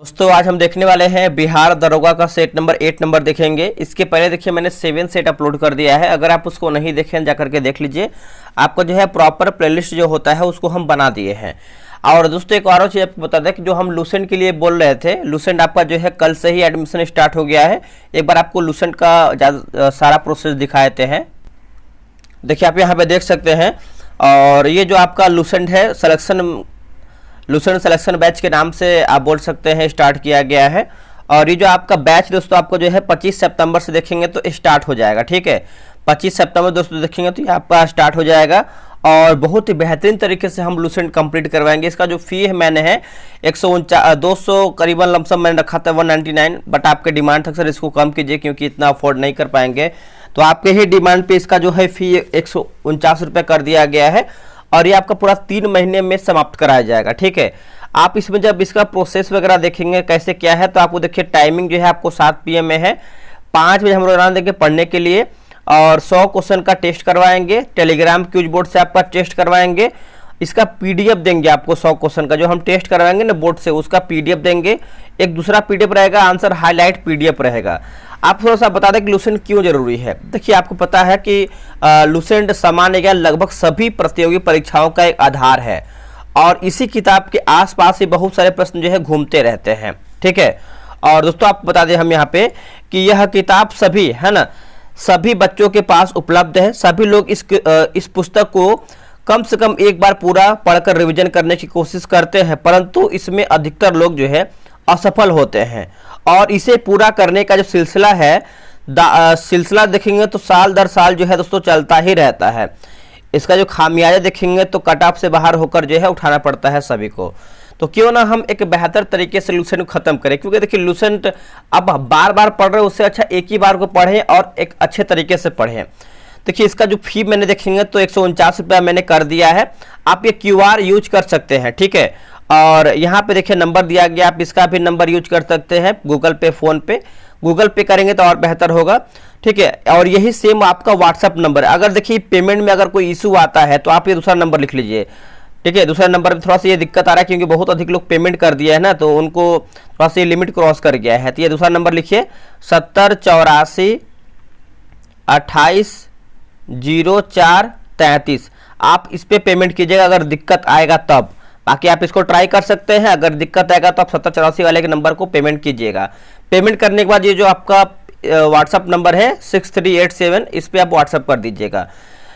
दोस्तों आज हम देखने वाले हैं बिहार दरोगा का सेट नंबर 8 नंबर देखेंगे। इसके पहले देखिए मैंने 7 सेट अपलोड कर दिया है। अगर आप उसको नहीं देखें जाकर के देख लीजिए। आपको जो है प्रॉपर प्लेलिस्ट जो होता है उसको हम बना दिए हैं। और दोस्तों एक और चीज़ आपको बता दें कि जो हम लूसेंट के लिए बोल रहे थे, लूसेंट आपका जो है कल से ही एडमिशन स्टार्ट हो गया है। एक बार आपको लूसेंट का सारा प्रोसेस दिखा देते हैं। देखिए आप यहाँ पे देख सकते हैं। और ये जो आपका लूसेंट है लूसेंट सिलेक्शन बैच के नाम से आप बोल सकते हैं स्टार्ट किया गया है। और ये जो आपका बैच दोस्तों आपको जो है 25 सितंबर से देखेंगे तो स्टार्ट हो जाएगा। ठीक है, 25 सितंबर दोस्तों देखेंगे तो ये आपका स्टार्ट हो जाएगा। और बहुत ही बेहतरीन तरीके से हम लूसेंट कंप्लीट करवाएंगे। इसका जो फी है मैंने है 200 करीबन लमसम मैंने रखा था 199, बट आपके डिमांड था सर इसको कम कीजिए क्योंकि इतना अफोर्ड नहीं कर पाएंगे। तो आपके ही डिमांड पे इसका जो है फी 149 रुपये कर दिया गया है। और ये आपका पूरा 3 महीने में समाप्त कराया जाएगा। ठीक है, आप इसमें जब इसका प्रोसेस वगैरह देखेंगे कैसे क्या है तो आपको देखिए टाइमिंग जो है आपको 7 PM में है। 5 बजे हम रोजाना देंगे पढ़ने के लिए। और 100 क्वेश्चन का टेस्ट करवाएंगे, टेलीग्राम क्यूज बोर्ड से आपका टेस्ट करवाएंगे। इसका PDF देंगे आपको 100 क्वेश्चन का, जो हम टेस्ट करवाएंगे ना बोर्ड से उसका PDF देंगे। एक दूसरा PDF रहेगा, आंसर हाईलाइट PDF रहेगा। आप थोड़ा सा बता दें कि लूसेंट क्यों जरूरी है। देखिए आपको पता है कि लूसेंट सामान्य ज्ञान लगभग सभी प्रतियोगी परीक्षाओं का एक आधार है। और इसी किताब के आसपास ही बहुत सारे प्रश्न जो है घूमते रहते हैं। ठीक है, और दोस्तों आपको बता दें हम यहाँ पे कि यह किताब सभी है ना सभी बच्चों के पास उपलब्ध है। सभी लोग इस पुस्तक को कम से कम एक बार पूरा पढ़कर रिवीजन करने की कोशिश करते हैं, परंतु इसमें अधिकतर लोग जो है असफल होते हैं। और इसे पूरा करने का जो सिलसिला है सिलसिला देखेंगे तो साल दर साल जो है दोस्तों चलता ही रहता है। इसका जो खामियाजा देखेंगे तो कट ऑफ से बाहर होकर जो है उठाना पड़ता है सभी को। तो क्यों ना हम एक बेहतर तरीके से लूसेंट को खत्म करें, क्योंकि देखिए लूसेंट अब बार बार पढ़ रहे हैं उससे अच्छा एक ही बार को पढ़ें और एक अच्छे तरीके से पढ़ें। देखिए इसका जो फी मैंने देखेंगे तो 149 रुपया मैंने कर दिया है। आप ये QR यूज कर सकते हैं। ठीक है, और यहाँ पे देखिए नंबर दिया गया, आप इसका भी नंबर यूज कर सकते हैं। गूगल पे, फोन पे, गूगल पे करेंगे तो और बेहतर होगा। ठीक है, और यही सेम आपका WhatsApp नंबर है। अगर देखिए पेमेंट में अगर कोई इशू आता है तो आप ये दूसरा नंबर लिख लीजिए। ठीक है, दूसरा नंबर में थोड़ा सा ये दिक्कत आ रहा है क्योंकि बहुत अधिक लोग पेमेंट कर दिया है ना, तो उनको थोड़ा सा ये लिमिट क्रॉस कर गया है। तो ये दूसरा नंबर लिखिए 7084 28 04 33। आप इस पे पेमेंट कीजिएगा अगर दिक्कत आएगा तब। बाकी आप इसको ट्राई कर सकते हैं। अगर दिक्कत आएगा तो आप 7084 वाले के नंबर को पेमेंट कीजिएगा। पेमेंट करने के बाद ये जो आपका WhatsApp नंबर है 6387, इस पर आप WhatsApp कर दीजिएगा।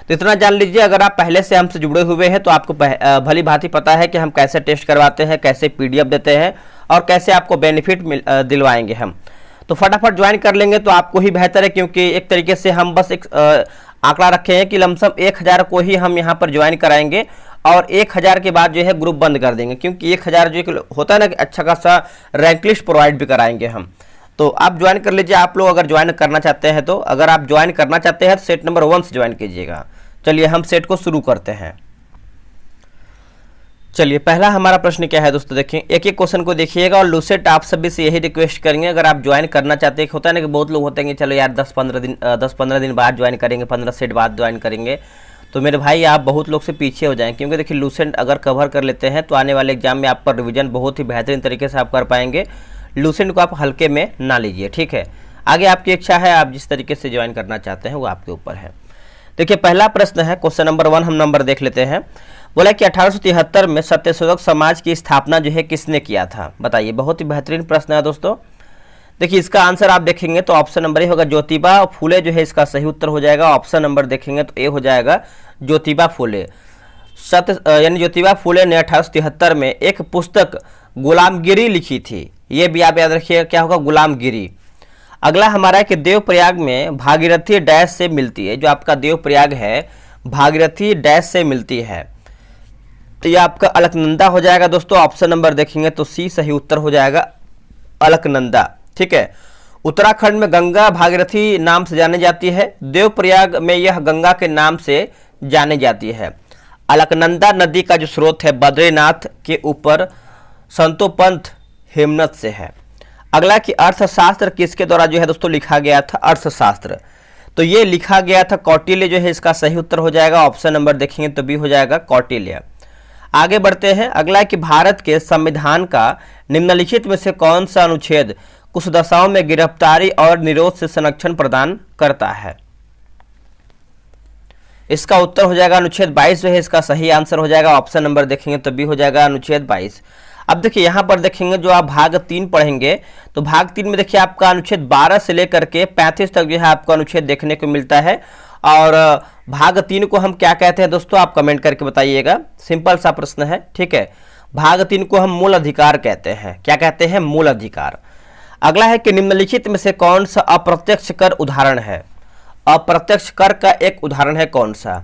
तो इतना जान लीजिए, अगर आप पहले से हमसे जुड़े हुए हैं तो आपको भली भांति पता है कि हम कैसे टेस्ट करवाते हैं, कैसे PDF देते हैं और कैसे आपको बेनिफिट दिलवाएंगे हम। तो फटाफट ज्वाइन कर लेंगे तो आपको ही बेहतर है, क्योंकि एक तरीके से हम बस एक आंकड़ा रखे हैं कि लमसम 1000 को ही हम यहाँ पर ज्वाइन कराएंगे और 1000 के बाद जो है ग्रुप बंद कर देंगे, क्योंकि 1000 जो होता है ना कि अच्छा खासा रैंक लिस्ट प्रोवाइड भी कराएंगे हम। तो आप ज्वाइन कर लीजिए। आप लोग अगर ज्वाइन करना चाहते हैं तो अगर आप ज्वाइन करना चाहते हैं तो सेट नंबर 1 से ज्वाइन कीजिएगा। चलिए हम सेट को शुरू करते हैं। चलिए पहला हमारा प्रश्न क्या है दोस्तों, देखें एक एक क्वेश्चन को देखिएगा। और लूसेंट आप सभी से यही रिक्वेस्ट करेंगे, अगर आप ज्वाइन करना चाहते हैं, होता है ना कि बहुत लोग होते हैं कि चलो यार 10-15 दिन बाद ज्वाइन करेंगे, 15 सेट बाद ज्वाइन करेंगे। तो मेरे भाई आप बहुत लोग से पीछे हो जाएं, क्योंकि देखिए लूसेंट अगर कवर कर लेते हैं तो आने वाले एग्जाम में आप पर रिविजन बहुत ही बेहतरीन तरीके से आप कर पाएंगे। लूसेंट को आप हल्के में ना लीजिए। ठीक है, आगे आपकी इच्छा है, आप जिस तरीके से ज्वाइन करना चाहते हैं वो आपके ऊपर है। देखिए पहला प्रश्न है, क्वेश्चन नंबर 1 हम नंबर देख लेते हैं। बोला कि 1873 में सत्यशोधक समाज की स्थापना जो है किसने किया था, बताइए। बहुत ही बेहतरीन प्रश्न है दोस्तों। देखिए इसका आंसर आप देखेंगे तो ऑप्शन नंबर ए होगा, ज्योतिबा फूले जो है इसका सही उत्तर हो जाएगा। ऑप्शन नंबर देखेंगे तो ए हो जाएगा, ज्योतिबा फूले। यानी ज्योतिबा फूले ने 1873 में एक पुस्तक गुलामगिरी लिखी थी। ये भी आप याद रखिएगा, क्या होगा, गुलामगिरी। अगला हमारा है कि देवप्रयाग में भागीरथी डैश से मिलती है। जो आपका देवप्रयाग है भागीरथी डैश से मिलती है, तो ये आपका अलकनंदा हो जाएगा दोस्तों। ऑप्शन नंबर देखेंगे तो सी सही उत्तर हो जाएगा, अलकनंदा। ठीक है, उत्तराखंड में गंगा भागीरथी नाम से जानी जाती है। देवप्रयाग में यह गंगा के नाम से जानी जाती है। अलकनंदा नदी का जो स्रोत है बद्रीनाथ के ऊपर संतोपंथ हेमनत से है। अगला कि अर्थशास्त्र किसके द्वारा जो है दोस्तों लिखा गया था, अर्थशास्त्र। तो ये लिखा गया था कौटिल्य जो है इसका सही उत्तर हो जाएगा। ऑप्शन नंबर देखेंगे तो बी हो जाएगा, कौटिल्य। आगे बढ़ते हैं। अगला है कि भारत के संविधान का निम्नलिखित में से कौन सा अनुच्छेद कुछ दशाओं में गिरफ्तारी और निरोध से संरक्षण प्रदान करता है? इसका उत्तर हो जाएगा अनुच्छेद 22 जो है इसका सही आंसर हो जाएगा। ऑप्शन नंबर देखेंगे तो बी हो जाएगा अनुच्छेद 22। अब देखिए यहाँ पर देखेंगे जो आप भाग 3 पढ़ेंगे तो भाग 3 में देखिए आपका अनुच्छेद 12 से लेकर के 35 तक जो है आपको अनुच्छेद देखने को मिलता है। और भाग 3 को हम क्या कहते हैं दोस्तों, आप कमेंट करके बताइएगा। सिंपल सा प्रश्न है, ठीक है। भाग 3 को हम मूल अधिकार कहते हैं। क्या कहते हैं? मूल अधिकार। अगला है कि निम्नलिखित में से कौन सा अप्रत्यक्ष कर उदाहरण है? अप्रत्यक्ष कर का एक उदाहरण है कौन सा?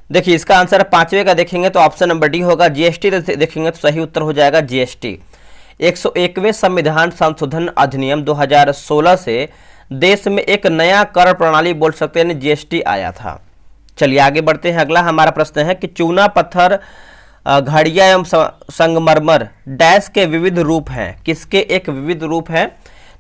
देखिए इसका आंसर 5वें का देखेंगे तो ऑप्शन नंबर डी होगा। जीएसटी देखेंगे तो सही उत्तर हो जाएगा जीएसटी। 101वें संविधान संशोधन अधिनियम 2016 से देश में एक नया कर प्रणाली बोल सकते हैं जीएसटी आया था। चलिए आगे बढ़ते हैं। अगला हमारा प्रश्न है कि चूना पत्थर, घड़िया एवं संगमरमर डैश के विविध रूप हैं। किसके एक विविध रूप हैं?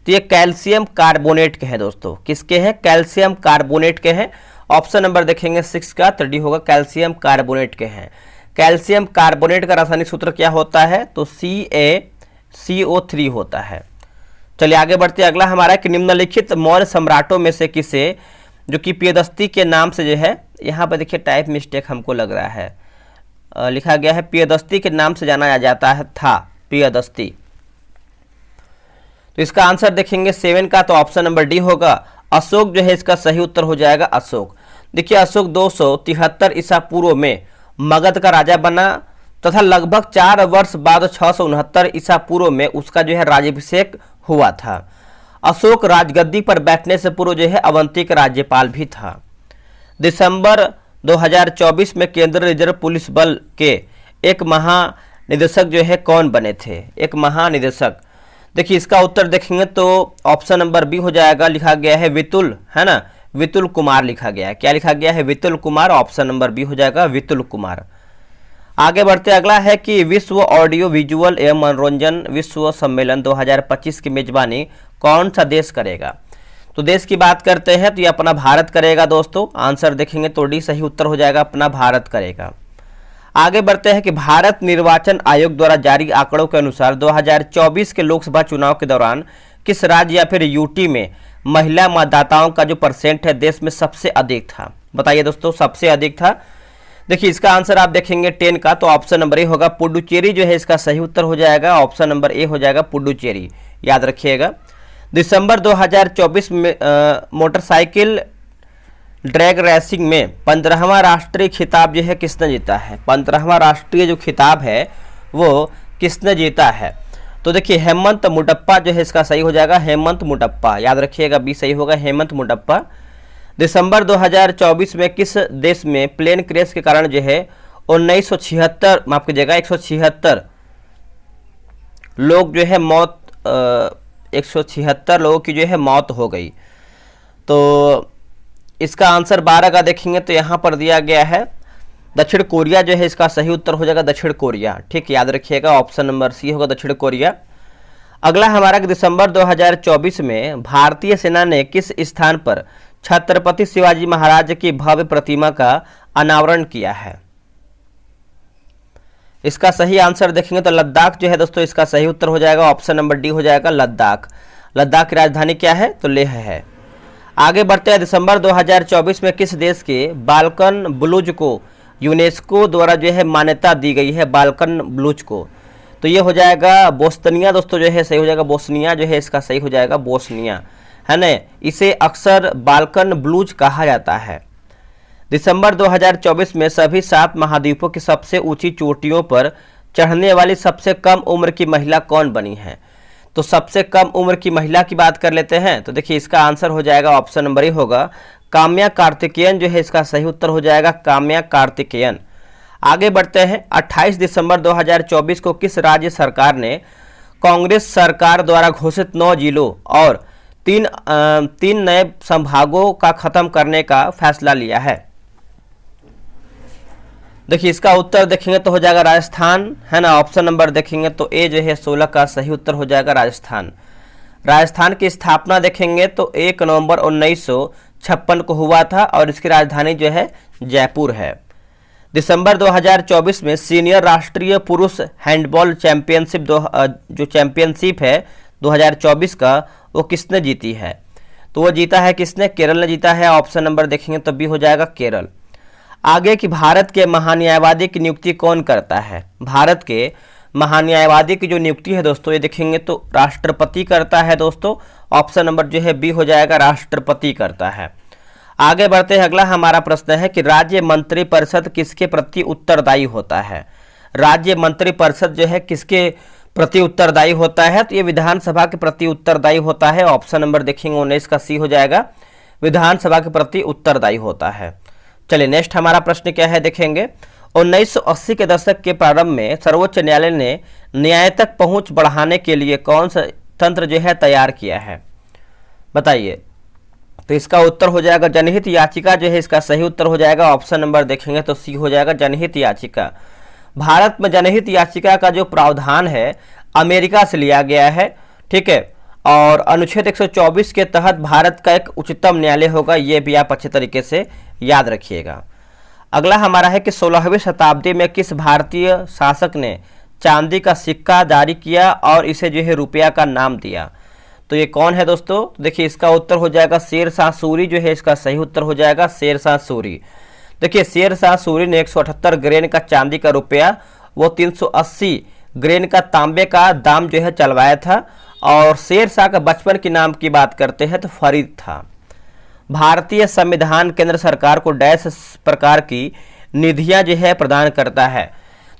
तो ये कैल्शियम कार्बोनेट के हैं दोस्तों। किसके हैं? कैल्शियम कार्बोनेट के हैं। ऑप्शन नंबर देखेंगे 6 का तो डी होगा, कैल्शियम कार्बोनेट के हैं। कैल्शियम कार्बोनेट का रासायनिक सूत्र क्या होता है? तो CaCO3 होता है। चलिए आगे बढ़ते हैं। अगला हमारा कि निम्नलिखित मौर्य सम्राटों में से किसे, जो कि पियदस्ती के नाम से जो है, यहाँ पर देखिए टाइप मिस्टेक हमको लग रहा है, लिखा गया है पियदस्ती के नाम से जाना जाता है था, पियदस्ती। तो इसका आंसर देखेंगे 7 का तो ऑप्शन नंबर डी होगा। अशोक जो है इसका सही उत्तर हो जाएगा अशोक। देखिए अशोक 273 ईसा पूर्व में मगध का राजा बना तथा लगभग 4 वर्ष बाद 669 ईसा पूर्व में उसका जो है राज्याभिषेक हुआ था। अशोक राजगद्दी पर बैठने से पूर्व जो है अवंती का राज्यपाल भी था। दिसंबर 2024 में केंद्रीय रिजर्व पुलिस बल के एक महानिदेशक जो है कौन बने थे? एक महानिदेशक। देखिए इसका उत्तर देखेंगे तो ऑप्शन नंबर बी हो जाएगा। लिखा गया है वितुल, है ना, वितुल कुमार लिखा गया है। क्या लिखा गया है? Vitul Kumar. Option number B हो जाएगा वितुल कुमार। आगे बढ़ते अगला है कि विश्व ऑडियो विजुअल एवं मनोरंजन विश्व सम्मेलन 2025 की मेजबानी कौन सा देश करेगा? तो देश की बात करते हैं तो ये अपना भारत करेगा दोस्तों। आंसर देखेंगे तो डी सही उत्तर हो जाएगा, अपना भारत करेगा। आगे बढ़ते हैं कि भारत निर्वाचन आयोग द्वारा जारी आंकड़ों के अनुसार 2024 के लोकसभा चुनाव के दौरान किस राज्य या फिर यूटी में महिला मतदाताओं का जो परसेंट है देश में सबसे अधिक था? बताइए दोस्तों, सबसे अधिक था। देखिए इसका आंसर आप देखेंगे 10 का तो ऑप्शन नंबर ए होगा, पुडुचेरी जो है इसका सही उत्तर हो जाएगा। ऑप्शन नंबर ए हो जाएगा पुडुचेरी, याद रखिएगा। दिसंबर 2024 में मोटरसाइकिल ड्रैग रेसिंग में 15वां राष्ट्रीय खिताब जो है किसने जीता है? 15वां राष्ट्रीय जो खिताब है वो किसने जीता है? तो देखिए हेमंत मुटप्पा जो है इसका सही हो जाएगा, हेमंत मुटप्पा, याद रखिएगा बी सही होगा, हेमंत मुटप्पा। दिसंबर 2024 में किस देश में प्लेन क्रैश के कारण जो है 1976 माफ कीजिएगा 176 लोग जो है मौत 176 लोगों की जो है मौत हो गई? तो इसका आंसर 12 का देखेंगे तो यहाँ पर दिया गया है दक्षिण कोरिया जो है इसका सही उत्तर हो जाएगा दक्षिण कोरिया। ठीक, याद रखिएगा ऑप्शन नंबर सी होगा दक्षिण कोरिया। अगला हमारा दिसंबर 2024 में भारतीय सेना ने किस स्थान पर छत्रपति शिवाजी महाराज की भव्य प्रतिमा का अनावरण किया है? इसका सही आंसर देखेंगे तो लद्दाख जो है दोस्तों इसका सही उत्तर हो जाएगा। ऑप्शन नंबर डी हो जाएगा लद्दाख। लद्दाख की राजधानी क्या है? तो लेह है। आगे बढ़ते हैं। दिसंबर 2024 में किस देश के बाल्कन ब्लूज को यूनेस्को द्वारा जो है मान्यता दी गई है? बाल्कन ब्लूज को, तो ये हो जाएगा बोस्निया दोस्तों जो है सही हो जाएगा। बोस्निया जो है इसका सही हो जाएगा बोस्निया, है ना। इसे अक्सर बाल्कन ब्लूज कहा जाता है। दिसंबर 2024 में सभी 7 महाद्वीपों की सबसे ऊंची चोटियों पर चढ़ने वाली सबसे कम उम्र की महिला कौन बनी है? तो सबसे कम उम्र की महिला की बात कर लेते हैं तो देखिए इसका आंसर हो जाएगा ऑप्शन नंबर ए होगा काम्या कार्तिकेयन जो है इसका सही उत्तर हो जाएगा काम्या कार्तिकेयन। आगे बढ़ते हैं। 28 दिसंबर 2024 को किस राज्य सरकार ने कांग्रेस सरकार द्वारा घोषित 9 जिलों और तीन नए संभागों का खत्म करने का फैसला लिया है? देखिए इसका उत्तर देखेंगे तो हो जाएगा राजस्थान, है ना। ऑप्शन नंबर देखेंगे तो ए जो है 16 का सही उत्तर हो जाएगा राजस्थान। राजस्थान की स्थापना देखेंगे तो 1 नवंबर 1956 को हुआ था और इसकी राजधानी जो है जयपुर है। दिसंबर 2024 में सीनियर राष्ट्रीय पुरुष हैंडबॉल चैंपियनशिप जो चैंपियनशिप है 2024 का, वो किसने जीती है? तो वो जीता है किसने? केरल ने जीता है। ऑप्शन नंबर देखेंगे तो बी हो जाएगा केरल। आगे कि भारत के महान्यायवादी की नियुक्ति कौन करता है? भारत के महान्यायवादी की जो नियुक्ति है दोस्तों, ये देखेंगे तो राष्ट्रपति करता है दोस्तों। ऑप्शन नंबर जो है बी हो जाएगा, राष्ट्रपति करता है। आगे बढ़ते हैं, अगला हमारा प्रश्न है कि राज्य मंत्रिपरिषद किसके प्रति उत्तरदायी होता है? राज्य मंत्रिपरिषद जो है किसके प्रति उत्तरदायी होता है? तो ये विधानसभा के प्रति उत्तरदायी होता है। ऑप्शन नंबर देखेंगे 19 का सी हो जाएगा, विधानसभा के प्रति उत्तरदायी होता है। चलिए नेक्स्ट हमारा प्रश्न क्या है देखेंगे। 1980 के दशक के प्रारंभ में सर्वोच्च न्यायालय ने न्याय तक पहुंच बढ़ाने के लिए कौन सा तंत्र जो है तैयार किया है? बताइए। तो इसका उत्तर हो जाएगा जनहित याचिका जो है इसका सही उत्तर हो जाएगा। ऑप्शन नंबर देखेंगे तो सी हो जाएगा, जनहित याचिका। भारत में जनहित याचिका का जो प्रावधान है अमेरिका से लिया गया है, ठीक है। और अनुच्छेद 124 के तहत भारत का एक उच्चतम न्यायालय होगा, ये भी आप अच्छे तरीके से याद रखिएगा। अगला हमारा है कि 16वीं शताब्दी में किस भारतीय शासक ने चांदी का सिक्का जारी किया और इसे जो है रुपया का नाम दिया? तो ये कौन है दोस्तों? देखिए इसका उत्तर हो जाएगा शेर शाह सूरी जो है इसका सही उत्तर हो जाएगा, शेर शाह सूरी। देखिए शेर शाह सूरी ने 178 ग्रेन का चांदी का रुपया वो 380 ग्रेन का तांबे का दाम जो है चलवाया था। और शेर शाह का बचपन के नाम की बात करते हैं तो फरीद था। भारतीय संविधान केंद्र सरकार को डैश प्रकार की निधियां जो है प्रदान करता है?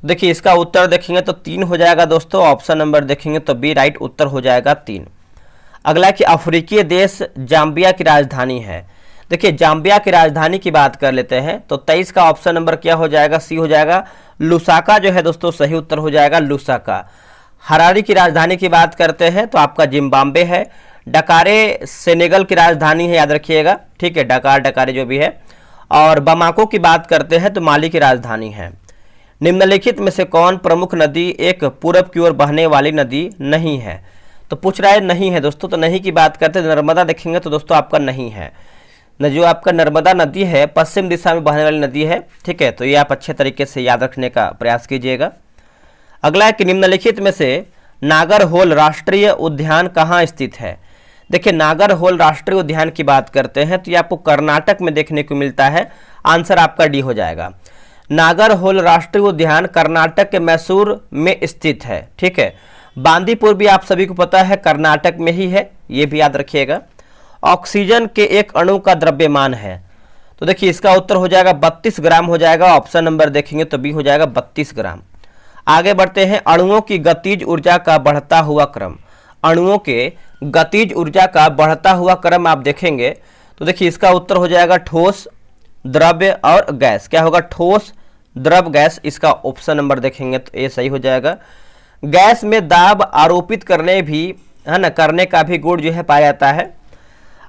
देखिए इसका उत्तर देखेंगे तो 3 हो जाएगा दोस्तों। ऑप्शन नंबर देखेंगे तो बी राइट उत्तर हो जाएगा 3। अगला कि अफ्रीकी देश जाम्बिया की राजधानी है। देखिए जाम्बिया की राजधानी की बात कर लेते हैं तो 23 का ऑप्शन नंबर क्या हो जाएगा? सी हो जाएगा, लुसाका जो है दोस्तों सही उत्तर हो जाएगा, लुसाका। हरारी की राजधानी की बात करते हैं तो आपका जिम्बाब्वे है। डकारे सेनेगल की राजधानी है, याद रखिएगा, ठीक है, डकारे जो भी है। और बमाको की बात करते हैं तो माली की राजधानी है। निम्नलिखित में से कौन प्रमुख नदी एक पूरब की ओर बहने वाली नदी नहीं है? तो पूछ रहा है नहीं है दोस्तों, तो नहीं की बात करते हैं नर्मदा देखेंगे तो दोस्तों आपका नहीं है। जो आपका नर्मदा नदी है पश्चिम दिशा में बहने वाली नदी है, ठीक है। तो ये आप अच्छे तरीके से याद रखने का प्रयास कीजिएगा। अगला है कि निम्नलिखित में से नागरहोल राष्ट्रीय उद्यान कहाँ स्थित है? देखिए नागरहोल राष्ट्रीय उद्यान की बात करते हैं तो ये आपको कर्नाटक में देखने को मिलता है। आंसर आपका डी हो जाएगा। नागरहोल राष्ट्रीय उद्यान कर्नाटक के मैसूर में स्थित है, ठीक है। बांदीपुर भी आप सभी को पता है कर्नाटक में ही है, ये भी याद रखिएगा। ऑक्सीजन के एक अणु का द्रव्यमान है? तो देखिए इसका उत्तर हो जाएगा 32 ग्राम हो जाएगा। ऑप्शन नंबर देखेंगे तो बी हो जाएगा 32 ग्राम। आगे बढ़ते हैं, अणुओं की गतिज ऊर्जा का बढ़ता हुआ क्रम। अणुओं के गतिज ऊर्जा का बढ़ता हुआ क्रम आप देखेंगे तो देखिए इसका उत्तर हो जाएगा ठोस, द्रव्य और गैस। क्या होगा? ठोस, द्रव, गैस। इसका ऑप्शन नंबर देखेंगे तो ये सही हो जाएगा। गैस में दाब आरोपित करने का भी गुण जो है पाया जाता है।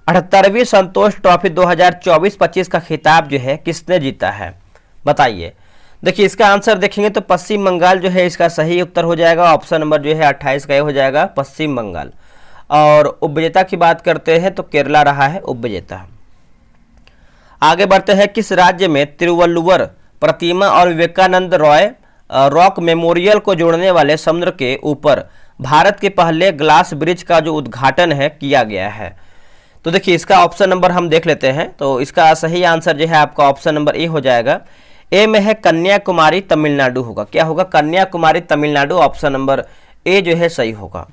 78वीं संतोष ट्रॉफी 2024-25 का खिताब जो है किसने जीता है? बताइए। देखिए इसका आंसर देखेंगे तो पश्चिम बंगाल जो है इसका सही उत्तर हो जाएगा। ऑप्शन नंबर जो है 28 का हो जाएगा, पश्चिम बंगाल। और उपविजेता की बात करते हैं तो केरला रहा है उपविजेता। आगे बढ़ते हैं, किस राज्य में तिरुवल्लुवर प्रतिमा और विवेकानंद रॉय रॉक मेमोरियल को जोड़ने वाले समुद्र के ऊपर भारत के पहले ग्लास ब्रिज का जो उद्घाटन है किया गया है? तो देखिए इसका ऑप्शन नंबर हम देख लेते हैं। तो इसका सही आंसर जो है आपका ऑप्शन नंबर ए हो जाएगा। ए में है कन्याकुमारी तमिलनाडु होगा। क्या होगा? कन्याकुमारी तमिलनाडु। ऑप्शन नंबर ए जो है सही होगा।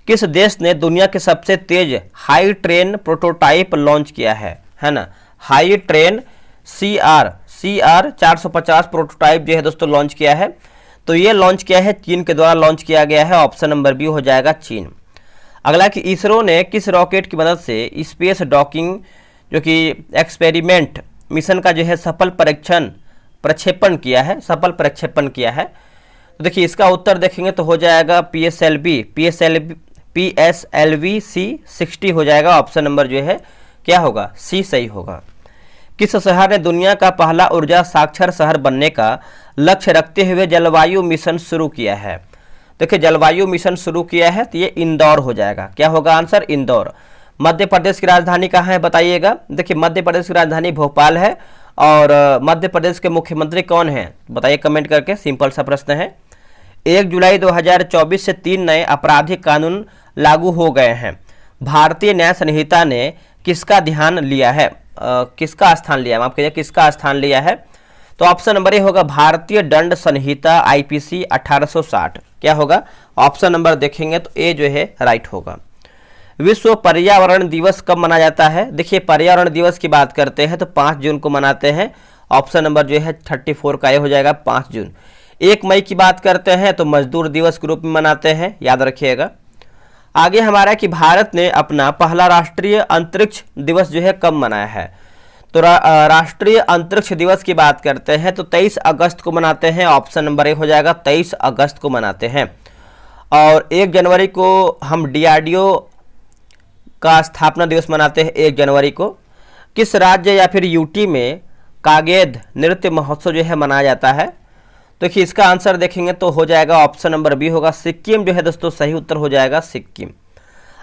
किस देश ने दुनिया के सबसे तेज हाई ट्रेन प्रोटोटाइप लॉन्च किया है ना? हाई ट्रेन CR 450 प्रोटोटाइप जो है दोस्तों लॉन्च किया है। तो ये लॉन्च किया है चीन के द्वारा लॉन्च किया गया है। ऑप्शन नंबर बी हो जाएगा चीन। अगला कि इसरो ने किस रॉकेट की मदद से स्पेस डॉकिंग जो कि एक्सपेरिमेंट मिशन का जो है सफल प्रक्षेपण किया है? तो देखिए इसका उत्तर देखेंगे तो हो जाएगा PSLV C-60 हो जाएगा। ऑप्शन नंबर जो है क्या होगा? सी सही होगा। किस शहर ने दुनिया का पहला ऊर्जा साक्षर शहर बनने का लक्ष्य रखते हुए जलवायु मिशन शुरू किया है? देखिए जलवायु मिशन शुरू किया है तो ये इंदौर हो जाएगा। क्या होगा आंसर? इंदौर। मध्य प्रदेश की राजधानी कहाँ है बताइएगा? देखिए मध्य प्रदेश की राजधानी भोपाल है और मध्य प्रदेश के मुख्यमंत्री कौन हैं बताइए कमेंट करके, सिंपल सा प्रश्न है। 1 जुलाई 2024 से 3 नए आपराधिक कानून लागू हो गए हैं। भारतीय न्याय संहिता ने किसका ध्यान लिया है, किसका स्थान लिया है, माफ कीजिए किसका स्थान लिया है? तो ऑप्शन नंबर ए होगा भारतीय दंड संहिता आईपीसी 1860। क्या होगा? ऑप्शन नंबर देखेंगे तो ए जो है राइट होगा। विश्व पर्यावरण दिवस कब मनाया जाता है? देखिए पर्यावरण दिवस की बात करते हैं तो 5 जून को मनाते हैं। ऑप्शन नंबर जो है 34 का ये हो जाएगा 5 जून। 1 मई की बात करते हैं तो मजदूर दिवस के रूप में मनाते हैं, याद रखिएगा। आगे हमारा कि भारत ने अपना पहला राष्ट्रीय अंतरिक्ष दिवस जो है कब मनाया है? तो राष्ट्रीय अंतरिक्ष दिवस की बात करते हैं तो 23 अगस्त को मनाते हैं। ऑप्शन नंबर ए हो जाएगा 23 अगस्त को मनाते हैं। और 1 जनवरी को हम डीआरडीओ का स्थापना दिवस मनाते हैं 1 जनवरी को। किस राज्य या फिर यूटी में कागेद नृत्य महोत्सव जो है मनाया जाता है? तो देखिए इसका आंसर देखेंगे तो हो जाएगा ऑप्शन नंबर बी होगा सिक्किम जो है दोस्तों, सही उत्तर हो जाएगा सिक्किम।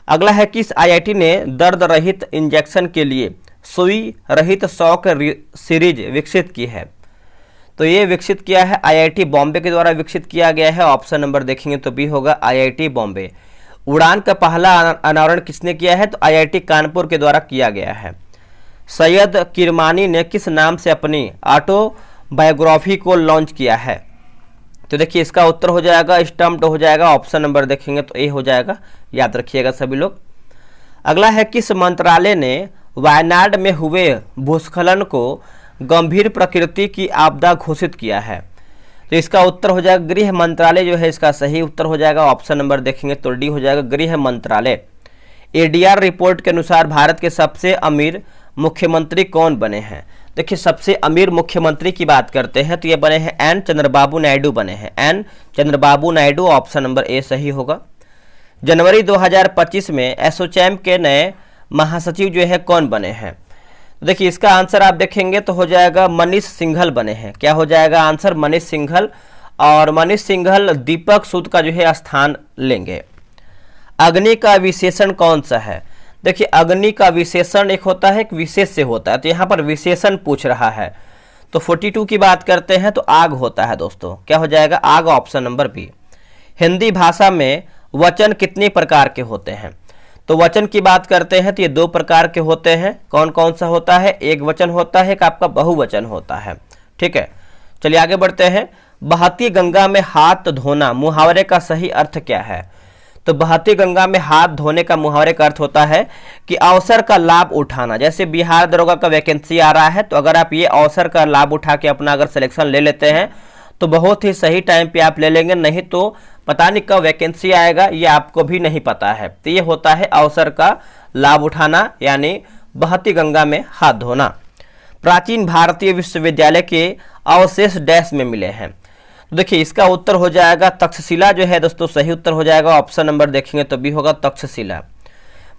अगला है किस आईआईटी ने दर्द रहित इंजेक्शन के लिए सुई रहित शॉक सीरीज विकसित की है? तो ये विकसित किया है आईआईटी बॉम्बे के द्वारा विकसित किया गया है। ऑप्शन नंबर देखेंगे तो बी होगा आईआईटी बॉम्बे। उड़ान का पहला अनावरण किसने किया है? तो आईआईटी कानपुर के द्वारा किया गया है। सैयद किरमानी ने किस नाम से अपनी ऑटोबायोग्राफी को लॉन्च किया है? तो देखिए इसका उत्तर हो जाएगा स्टम्प्ड हो जाएगा। ऑप्शन नंबर देखेंगे तो ए हो जाएगा, याद रखिएगा सभी लोग। अगला है किस मंत्रालय ने वायनाड में हुए भूस्खलन को गंभीर प्रकृति की आपदा घोषित किया है? तो इसका उत्तर हो जाएगा गृह मंत्रालय जो है इसका सही उत्तर हो जाएगा। ऑप्शन नंबर देखेंगे तो डी हो जाएगा गृह मंत्रालय। एडीआर रिपोर्ट के अनुसार भारत के सबसे अमीर मुख्यमंत्री कौन बने हैं? देखिए सबसे अमीर मुख्यमंत्री की बात करते हैं तो ये बने हैं एन चंद्रबाबू नायडू बने हैं, N Chandrababu Naidu. Option number A सही होगा। जनवरी 2025 में एसोचैम के नए महासचिव जो है कौन बने हैं? तो देखिए इसका आंसर आप देखेंगे तो हो जाएगा मनीष सिंघल बने हैं। क्या हो जाएगा आंसर? मनीष सिंघल। और मनीष सिंघल दीपक सूद का जो है स्थान लेंगे। अग्नि का विशेषण कौन सा है? देखिए अग्नि का विशेषण एक होता है एक विशेष से होता है, तो यहाँ पर विशेषण पूछ रहा है। तो 42 की बात करते हैं तो आग होता है दोस्तों। क्या हो जाएगा? आग। Option number B. हिंदी भाषा में वचन कितने प्रकार के होते हैं? तो वचन की बात करते हैं तो ये 2 प्रकार के होते हैं। कौन कौन सा होता है? एक वचन होता है, एक आपका बहुवचन होता है। ठीक है, चलिए आगे बढ़ते हैं। बहती गंगा में हाथ धोना मुहावरे का सही अर्थ क्या है? तो बहती गंगा में हाथ धोने का मुहावरे का अर्थ होता है कि अवसर का लाभ उठाना। जैसे बिहार दरोगा का वैकेंसी आ रहा है तो अगर आप ये अवसर का लाभ उठा के अपना अगर सिलेक्शन ले लेते हैं तो बहुत ही सही टाइम पे आप ले लेंगे, नहीं तो पता नहीं कब वैकेंसी आएगा ये आपको भी नहीं पता है। तो ये होता है अवसर का लाभ उठाना, यानी बहती गंगा में हाथ धोना। प्राचीन भारतीय विश्वविद्यालय के अवशेष डैश में मिले हैं? तो देखिए इसका उत्तर हो जाएगा तक्षशिला जो है दोस्तों, सही उत्तर हो जाएगा। ऑप्शन नंबर देखेंगे तो बी होगा तक्षशिला।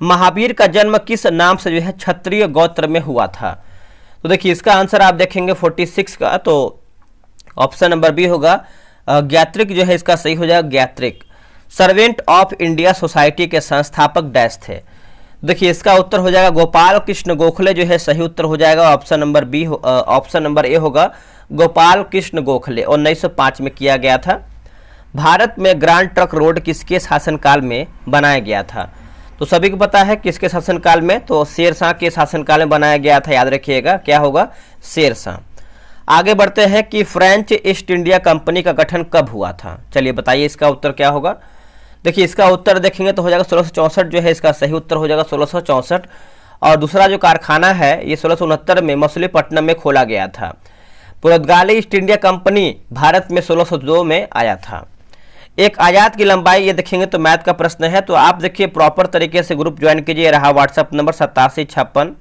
महावीर का जन्म किस नाम से जो है क्षत्रिय गोत्र में हुआ था? तो देखिए इसका आंसर आप देखेंगे 46 का, तो ऑप्शन नंबर बी होगा ज्ञात्रिक जो है इसका सही हो जाएगा ज्ञात्रिक। सर्वेंट ऑफ इंडिया सोसाइटी के संस्थापक डैश थे? देखिए इसका उत्तर हो जाएगा गोपाल कृष्ण गोखले जो है सही उत्तर हो जाएगा। Option number B option number A होगा गोपाल कृष्ण गोखले, और 1905 में किया गया था। भारत में ग्रांड ट्रंक रोड किसके शासनकाल में बनाया गया था? तो सभी को पता है किसके शासनकाल में, तो शेरशाह के शासनकाल में बनाया गया था, याद रखिएगा क्या होगा? शेरशाह। आगे बढ़ते हैं कि फ्रेंच ईस्ट इंडिया कंपनी का गठन कब हुआ था? चलिए बताइए इसका उत्तर क्या होगा? देखिए इसका उत्तर देखेंगे तो हो जाएगा 1664 जो है इसका सही उत्तर हो जाएगा 1664। और दूसरा जो कारखाना है ये 1669 में मछलीपट्टनम में खोला गया था। पुर्तगाली ईस्ट इंडिया कंपनी भारत में 1602 में आया था। एक आयात की लंबाई ये देखेंगे तो मैथ का प्रश्न है, तो आप देखिए प्रॉपर तरीके से ग्रुप ज्वाइन कीजिए। रहा व्हाट्सएप नंबर 8756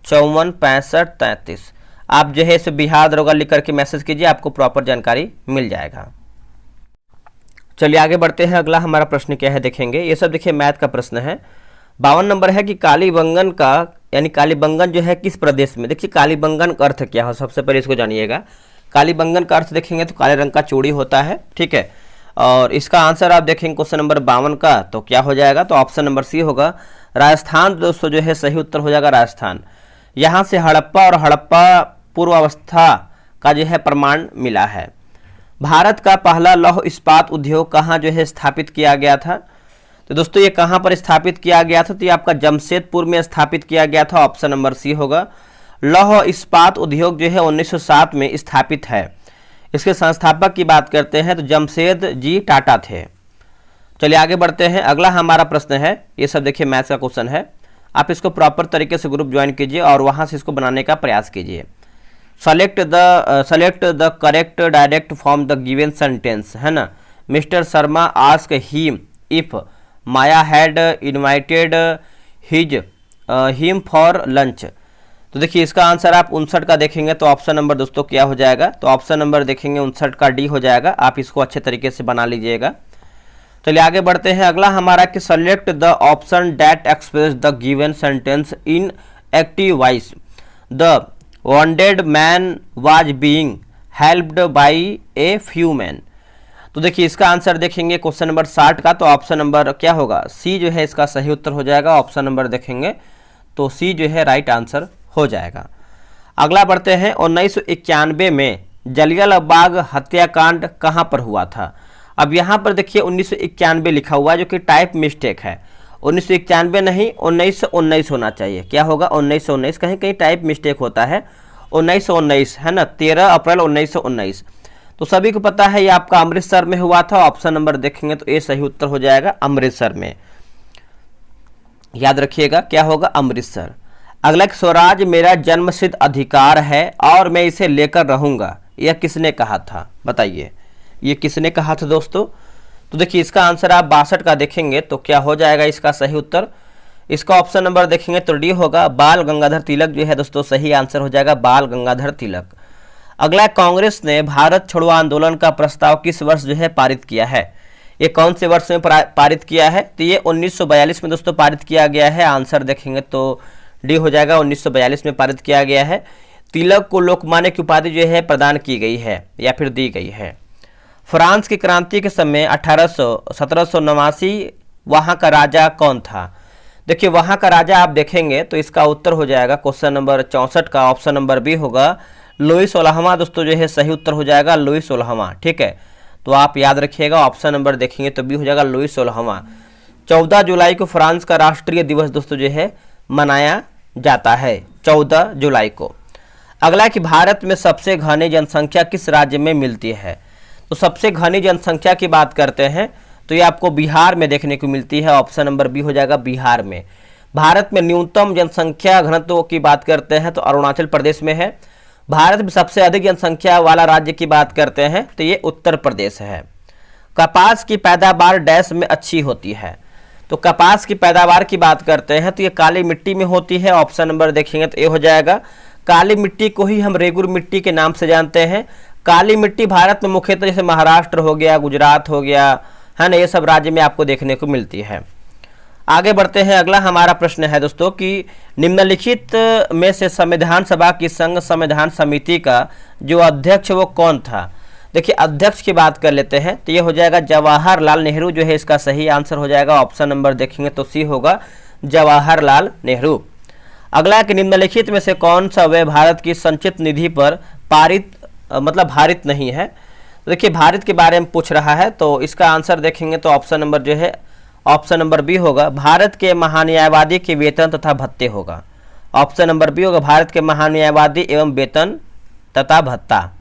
54 65 33। आप जो है इसे बिहार दरोगा लिख करके मैसेज कीजिए, आपको प्रॉपर जानकारी मिल जाएगा। चलिए आगे बढ़ते हैं। अगला हमारा प्रश्न क्या है देखेंगे। ये सब देखिए मैथ का प्रश्न है। 52 नंबर है कि कालीबंगन का यानी कालीबंगन जो है किस प्रदेश में? देखिए कालीबंगन का अर्थ क्या हो, सबसे पहले इसको जानिएगा। कालीबंगन का अर्थ देखेंगे तो काले रंग का चूड़ी होता है। ठीक है, और इसका आंसर आप देखेंगे क्वेश्चन नंबर 52 का तो क्या हो जाएगा? तो ऑप्शन नंबर सी होगा राजस्थान दोस्तों जो है सही उत्तर हो जाएगा राजस्थान। यहाँ से हड़प्पा और हड़प्पा पूर्वावस्था का जो है प्रमाण मिला है। भारत का पहला लौह इस्पात उद्योग कहाँ जो है स्थापित किया गया था? तो दोस्तों ये कहाँ पर स्थापित किया गया था? तो ये आपका जमशेदपुर में स्थापित किया गया था। ऑप्शन नंबर सी होगा। लौह इस्पात उद्योग जो है 1907 में स्थापित है। इसके संस्थापक की बात करते हैं तो जमशेद जी टाटा थे। चलिए आगे बढ़ते हैं। अगला हमारा प्रश्न है, ये सब देखिए मैथ्स का क्वेश्चन है, आप इसको प्रॉपर तरीके से ग्रुप ज्वाइन कीजिए और वहां से इसको बनाने का प्रयास कीजिए। Select the correct direct from the given sentence, है ना। Mister Sharma ask him if Maya had invited him for lunch. तो देखिए इसका आंसर आप 59 का देखेंगे तो ऑप्शन नंबर दोस्तों क्या हो जाएगा? तो ऑप्शन नंबर देखेंगे 59 का डी हो जाएगा। आप इसको अच्छे तरीके से बना लीजिएगा। चलिए आगे बढ़ते हैं। अगला हमारा कि select the option that express the given sentence in active voice. The wounded man was being helped bye a few man. तो देखिए इसका आंसर देखेंगे क्वेश्चन नंबर 60 का, तो ऑप्शन नंबर क्या होगा? सी जो है इसका सही उत्तर हो जाएगा। ऑप्शन नंबर देखेंगे तो सी जो है राइट आंसर हो जाएगा। अगला बढ़ते हैं। 1991 में जलियांवाला हत्याकांड कहां पर हुआ था? अब यहां पर देखिए 1991 लिखा हुआ है जो कि टाइप मिस्टेक है। 1991 नहीं 1919 होना चाहिए। क्या होगा? 1919, कहीं कहीं टाइप मिस्टेक होता है। 1919 है ना, 13 अप्रैल 1919। तो सभी को पता है ये आपका अमृतसर में हुआ था। ऑप्शन नंबर देखेंगे तो ये सही उत्तर हो जाएगा अमृतसर में। याद रखिएगा क्या होगा? अमृतसर। अगला, स्वराज मेरा जन्मसिद्ध अधिकार है और मैं इसे लेकर रहूंगा, यह किसने कहा था? बताइए ये किसने कहा था दोस्तों? तो देखिए इसका आंसर आप 62 का देखेंगे तो क्या हो जाएगा इसका सही उत्तर? इसका ऑप्शन नंबर देखेंगे तो डी होगा। बाल गंगाधर तिलक जो है दोस्तों सही आंसर हो जाएगा, बाल गंगाधर तिलक। अगला, कांग्रेस ने भारत छोड़ो आंदोलन का प्रस्ताव किस वर्ष जो है पारित किया है? ये कौन से वर्ष में पारित किया है? तो ये 1942 में दोस्तों पारित किया गया है। आंसर देखेंगे तो डी हो जाएगा, 1942 में पारित किया गया है। तिलक को लोकमान्य की उपाधि जो है प्रदान की गई है या फिर दी गई है। फ्रांस की क्रांति के समय 1789 वहाँ का राजा कौन था? देखिए वहाँ का राजा आप देखेंगे तो इसका उत्तर हो जाएगा क्वेश्चन नंबर 64 का, ऑप्शन नंबर बी होगा लुई 16वां दोस्तों जो है सही उत्तर हो जाएगा लुई 16वां। ठीक है, तो आप याद रखिएगा ऑप्शन नंबर देखेंगे तो बी हो जाएगा लुई 16वां। 14 जुलाई को फ्रांस का राष्ट्रीय दिवस दोस्तों जो है मनाया जाता है, 14 जुलाई को। अगला कि भारत में सबसे घनी जनसंख्या किस राज्य में मिलती है? तो सबसे घनी जनसंख्या की बात करते हैं तो ये आपको बिहार में देखने को मिलती है। ऑप्शन नंबर बी हो जाएगा बिहार में। भारत में न्यूनतम जनसंख्या घनत्व की बात करते हैं तो अरुणाचल प्रदेश में है। भारत में सबसे अधिक जनसंख्या वाला राज्य की बात करते हैं तो ये उत्तर प्रदेश है। कपास की पैदावार डैश में अच्छी होती है? तो कपास की पैदावार की बात करते हैं तो ये काली मिट्टी में होती है। ऑप्शन नंबर देखेंगे तो ये हो जाएगा। काली मिट्टी को ही हम रेगुर मिट्टी के नाम से जानते हैं। काली मिट्टी भारत में मुख्यतः जैसे महाराष्ट्र हो गया, गुजरात हो गया, है ना, ये सब राज्य में आपको देखने को मिलती है। आगे बढ़ते हैं। अगला हमारा प्रश्न है दोस्तों कि निम्नलिखित में से संविधान सभा की संघ संविधान समिति का जो अध्यक्ष वो कौन था? देखिए अध्यक्ष की बात कर लेते हैं तो ये हो जाएगा जवाहरलाल नेहरू जो है इसका सही आंसर हो जाएगा। ऑप्शन नंबर देखेंगे तो सी होगा जवाहरलाल नेहरू। अगला कि निम्नलिखित में से कौन सा व्यय भारत की संचित निधि पर भारित नहीं है? तो देखिए भारत के बारे में पूछ रहा है तो इसका आंसर देखेंगे तो ऑप्शन नंबर जो है ऑप्शन नंबर बी होगा। भारत के महान्यायवादी के वेतन तथा भत्ते होगा। ऑप्शन नंबर बी होगा भारत के महान्यायवादी एवं वेतन तथा भत्ता।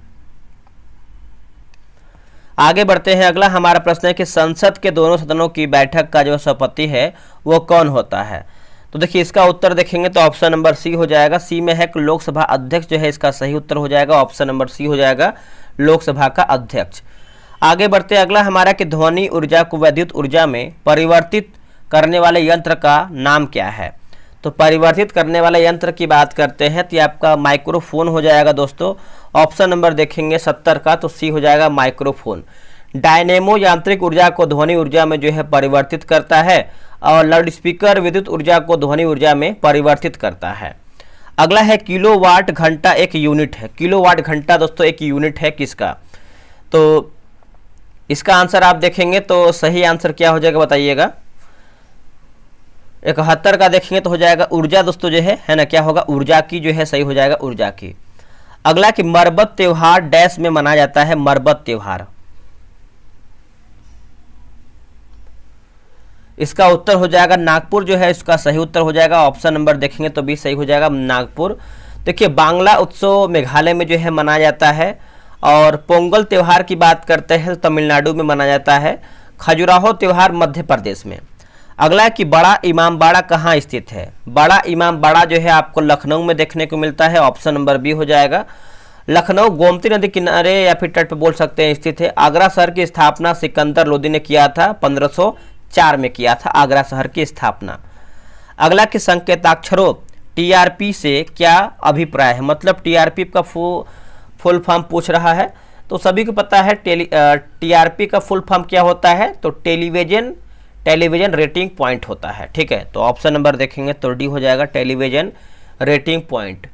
आगे बढ़ते हैं। अगला हमारा प्रश्न है कि संसद के दोनों सदनों की बैठक का जो सभापति है वो कौन होता है? तो देखिए इसका उत्तर देखेंगे तो ऑप्शन नंबर सी हो जाएगा। सी में है कि लोकसभा अध्यक्ष जो है इसका सही उत्तर हो जाएगा। ऑप्शन नंबर सी हो जाएगा लोकसभा का अध्यक्ष। आगे बढ़ते हैं। अगला हमारा कि ध्वनि ऊर्जा को विद्युत ऊर्जा में परिवर्तित करने वाले यंत्र का नाम क्या है? तो परिवर्तित करने वाले यंत्र की बात करते हैं तो ये आपका माइक्रोफोन हो जाएगा दोस्तों। ऑप्शन नंबर देखेंगे 70 का तो सी हो जाएगा माइक्रोफोन। डायनेमो यांत्रिक ऊर्जा को ध्वनि ऊर्जा में जो है परिवर्तित करता है और लाउड स्पीकर विद्युत ऊर्जा को ध्वनि ऊर्जा में परिवर्तित करता है। अगला है किलोवाट घंटा एक यूनिट है। किलोवाट घंटा दोस्तों एक यूनिट है किसका? तो इसका आंसर आप देखेंगे तो सही आंसर क्या हो जाएगा बताइएगा। 71 का देखेंगे तो हो जाएगा ऊर्जा दोस्तों जो है ना, क्या होगा, ऊर्जा की जो है, सही हो जाएगा ऊर्जा की। अगला कि मरबत त्योहार डैश में मनाया जाता है, मरबत त्योहार। इसका उत्तर हो जाएगा नागपुर जो है, इसका सही उत्तर हो जाएगा ऑप्शन नंबर देखेंगे तो भी सही हो जाएगा नागपुर। देखिए बांग्ला उत्सव मेघालय में जो है मनाया जाता है, और पोंगल त्योहार की बात करते हैं तो तमिलनाडु में मनाया जाता है, खजुराहो त्योहार मध्य प्रदेश में। अगला कि बड़ा इमामबाड़ा कहाँ स्थित है, बड़ा इमामबाड़ा जो है आपको लखनऊ में देखने को मिलता है, ऑप्शन नंबर बी हो जाएगा। लखनऊ गोमती नदी किनारे या फिर तट पर बोल सकते हैं स्थित है। आगरा शहर की स्थापना सिकंदर लोदी ने किया था, 1504 में किया था आगरा शहर की स्थापना। अगला कि संकेताक्षरों टीआरपी से क्या अभिप्राय है, मतलब टीआरपी का फुल फॉर्म पूछ रहा है, तो सभी को पता है टीआरपी का फुल फॉर्म क्या होता है, तो टेलीविजन रेटिंग पॉइंट होता है, ठीक है। तो ऑप्शन नंबर देखेंगे तो डी हो जाएगा, टेलीविजन रेटिंग पॉइंट।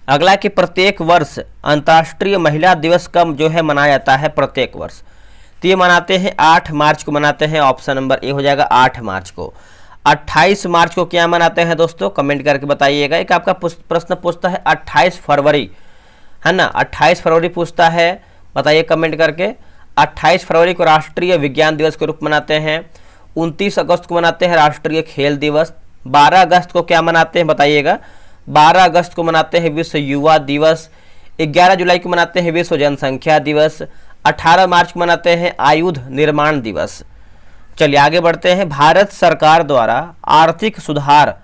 अगला कि प्रत्येक वर्ष अंतर्राष्ट्रीय महिला दिवस कब जो है मनाया जाता है, प्रत्येक वर्ष, तो ये मनाते हैं 8 मार्च को मनाते हैं, ऑप्शन नंबर ए हो जाएगा 8 मार्च को। 28 मार्च को क्या मनाते हैं दोस्तों, कमेंट करके बताइएगा। एक आपका प्रश्न पूछता है 28 फरवरी, है ना, 28 फरवरी पूछता है, बताइए कमेंट करके। 28 फरवरी को राष्ट्रीय विज्ञान दिवस के रूप में मनाते हैं। 29 अगस्त को मनाते हैं राष्ट्रीय खेल दिवस। 12 अगस्त को क्या मनाते हैं बताइएगा, 12 अगस्त को मनाते हैं विश्व युवा दिवस। 11 जुलाई को मनाते हैं विश्व जनसंख्या दिवस। 18 मार्च को मनाते हैं आयुध निर्माण दिवस। चलिए आगे बढ़ते हैं। भारत सरकार द्वारा आर्थिक सुधार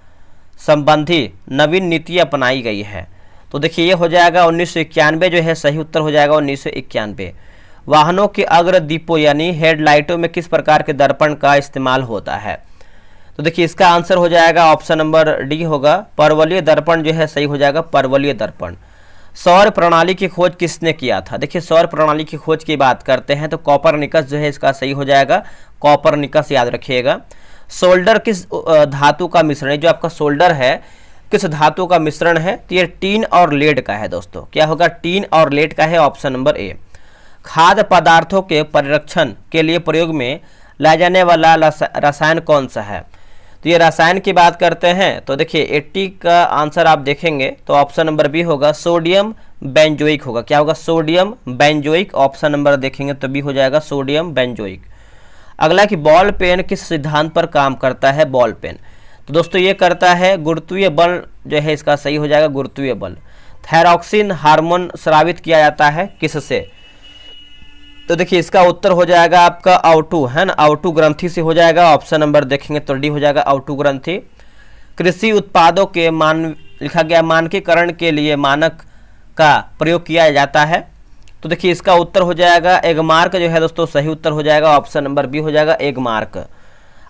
संबंधी नवीन नीति अपनाई गई है, तो देखिए ये हो जाएगा 1991 जो है, सही उत्तर हो जाएगा 1991। वाहनों के अग्र दीपों यानी हेडलाइटों में किस प्रकार के दर्पण का इस्तेमाल होता है, तो देखिए इसका आंसर हो जाएगा ऑप्शन नंबर डी होगा, परवलय दर्पण जो है, सही हो जाएगा परवलय दर्पण। सौर प्रणाली की खोज किसने किया था, देखिए सौर प्रणाली की खोज की बात करते हैं तो कॉपरनिकस जो है, इसका सही हो जाएगा कॉपरनिकस, याद रखिएगा। सोल्डर किस धातु का मिश्रण है, जो आपका सोल्डर है किस धातु का मिश्रण है, तो ये टीन और लेड का है दोस्तों, क्या होगा, टीन और लेड का है, ऑप्शन नंबर ए। खाद्य पदार्थों के परिरक्षण के लिए प्रयोग में लाया जाने वाला रसायन कौन सा है, तो ये रसायन की बात करते हैं तो देखिए 80 का आंसर आप देखेंगे तो ऑप्शन नंबर बी होगा, सोडियम बेंजोइक होगा, क्या होगा, सोडियम बेंजोइक, ऑप्शन नंबर देखेंगे तो बी हो जाएगा सोडियम बेंजोइक। अगला कि बॉल पेन किस सिद्धांत पर काम करता है, बॉल पेन, तो दोस्तों ये करता है गुरुत्वीय बल जो है, इसका सही हो जाएगा गुरुत्वीय बल। थायरॉक्सिन हार्मोन स्रावित किया जाता है किससे, तो देखिए इसका उत्तर हो जाएगा आपका आउटू, है ना, आउटू ग्रंथि से हो जाएगा, ऑप्शन नंबर देखेंगे तो डी हो जाएगा आउटू ग्रंथि। कृषि उत्पादों के लिखा गया मानकीकरण के लिए मानक का प्रयोग किया जाता है, तो देखिए इसका उत्तर हो जाएगा एगमार्क जो है दोस्तों, सही उत्तर हो जाएगा ऑप्शन नंबर बी हो जाएगा एगमार्क।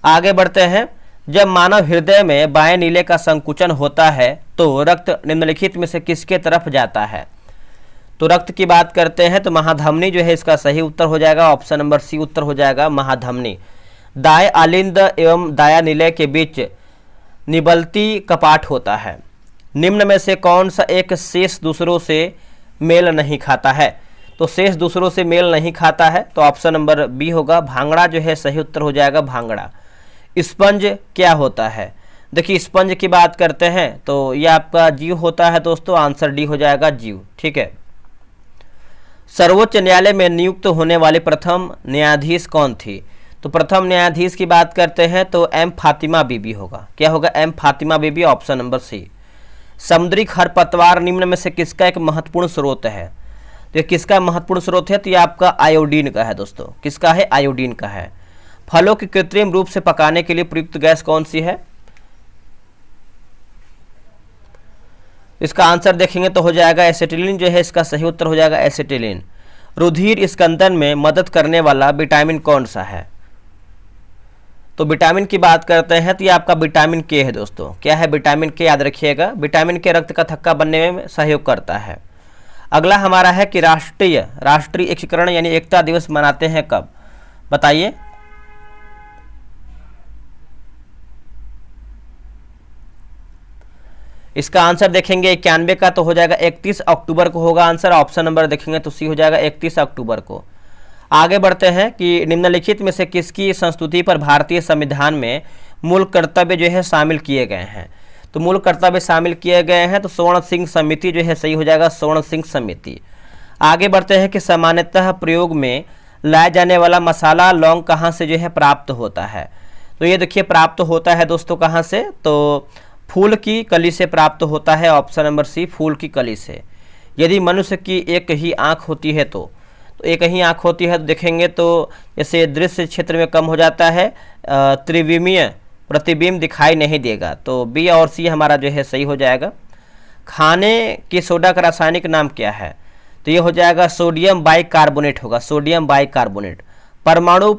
आगे बढ़ते हैं। जब मानव हृदय में बाएं नीले का संकुचन होता है तो रक्त निम्नलिखित में से किसके तरफ जाता है, तो रक्त की बात करते हैं तो महाधमनी जो है, इसका सही उत्तर हो जाएगा ऑप्शन नंबर सी उत्तर हो जाएगा महाधमनी। दाएं आलिंद एवं दाया नीले के बीच निबलती कपाट होता है, निम्न में से कौन सा एक शेष दूसरों से मेल नहीं खाता है, तो शेष दूसरों से मेल नहीं खाता है तो ऑप्शन नंबर बी होगा भांगड़ा जो है, सही उत्तर हो जाएगा भांगड़ा। स्पंज क्या होता है, देखिए स्पंज की बात करते हैं तो ये आपका जीव होता है दोस्तों, आंसर डी हो जाएगा जीव, ठीक है। सर्वोच्च न्यायालय में नियुक्त होने वाले प्रथम न्यायाधीश कौन थी, तो प्रथम न्यायाधीश की बात करते हैं तो एम फातिमा बीबी होगा, क्या होगा, एम फातिमा बीबी, ऑप्शन नंबर सी। समुद्री खरपतवार निम्न में से किसका एक महत्वपूर्ण स्रोत है, तो ये किसका महत्वपूर्ण स्रोत है, तो ये आपका आयोडीन का है दोस्तों, किसका है, आयोडीन का है। फलों की कृत्रिम रूप से पकाने के लिए प्रयुक्त गैस कौन सी है, इसका आंसर देखेंगे तो हो जाएगा एसिटिलीन जो है, इसका सही उत्तर हो जाएगा एसिटिलीन। रुधिर स्कंदन में मदद करने वाला विटामिन कौन सा है, तो विटामिन की बात करते हैं तो ये आपका विटामिन के है दोस्तों, क्या है, विटामिन के, याद रखिएगा। विटामिन के रक्त का थक्का बनने में सहयोग करता है। अगला हमारा है कि राष्ट्रीय एकीकरण यानी एकता दिवस मनाते हैं कब, बताइए, इसका आंसर देखेंगे 91 का तो हो जाएगा 31 अक्टूबर को होगा आंसर, ऑप्शन नंबर देखेंगे तो सी हो जाएगा 31 अक्टूबर को। आगे बढ़ते हैं कि निम्नलिखित में से किसकी संस्तुति पर भारतीय संविधान में मूल कर्तव्य जो है शामिल किए गए हैं। तो मूल कर्तव्य शामिल किए गए हैं तो स्वर्ण सिंह समिति जो है सही हो जाएगा, स्वर्ण सिंह समिति। आगे बढ़ते हैं कि सामान्यतः प्रयोग में लाया जाने वाला मसाला लौंग कहाँ से जो है प्राप्त होता है। तो ये देखिए प्राप्त होता है दोस्तों कहाँ से, तो फूल की कली से प्राप्त होता है, ऑप्शन नंबर सी फूल की कली से। यदि मनुष्य की एक ही आँख होती है तो एक ही आँख होती है तो देखेंगे तो जैसे दृश्य क्षेत्र में कम हो जाता है, त्रिविमीय प्रतिबिंब दिखाई नहीं देगा। तो बी और सी हमारा जो है सही हो जाएगा। खाने के सोडा का रासायनिक नाम क्या है, तो ये हो जाएगा सोडियम बाइकार्बोनेट होगा, सोडियम बाइकार्बोनेट। परमाणु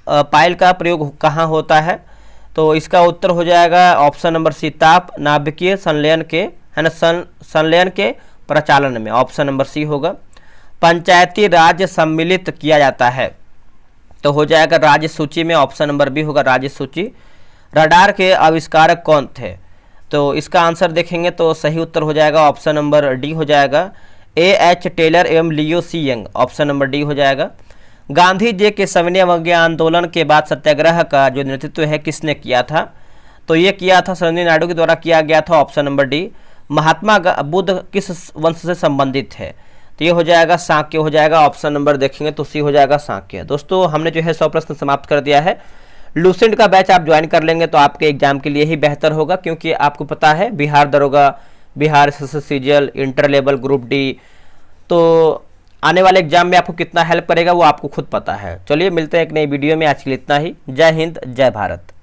पाइल का प्रयोग कहाँ होता है, तो इसका उत्तर हो जाएगा ऑप्शन नंबर सी ताप नाभिकीय संलयन के, है ना, संलयन के प्रचालन में, ऑप्शन नंबर सी होगा। पंचायती राज्य सम्मिलित किया जाता है तो हो जाएगा राज्य सूची में, ऑप्शन नंबर बी होगा राज्य सूची। रडार के आविष्कारक कौन थे, तो इसका आंसर देखेंगे तो सही उत्तर हो जाएगा ऑप्शन नंबर डी हो जाएगा, A.H. टेलर एवं लियो सी यंग, ऑप्शन नंबर डी हो जाएगा। गांधी जी के सविनय अवज्ञा आंदोलन के बाद सत्याग्रह का जो नेतृत्व है किसने किया था, तो ये किया था सरोजिनी नायडू के द्वारा किया गया था, option number D. Mahatma Buddha किस वंश से संबंधित है, तो ये हो जाएगा शाक्य हो जाएगा, ऑप्शन नंबर देखेंगे तो सी हो जाएगा शाक्य। दोस्तों हमने जो है 100 प्रश्न समाप्त कर दिया है। लूसेंट का बैच आप ज्वाइन कर लेंगे तो आपके एग्जाम के लिए ही बेहतर होगा, क्योंकि आपको पता है बिहार दरोगा, Bihar CGL, inter level group D, तो आने वाले एग्जाम में आपको कितना हेल्प करेगा वो आपको खुद पता है। चलिए मिलते हैं एक नई वीडियो में, आज के लिए इतना ही। जय हिंद, जय भारत।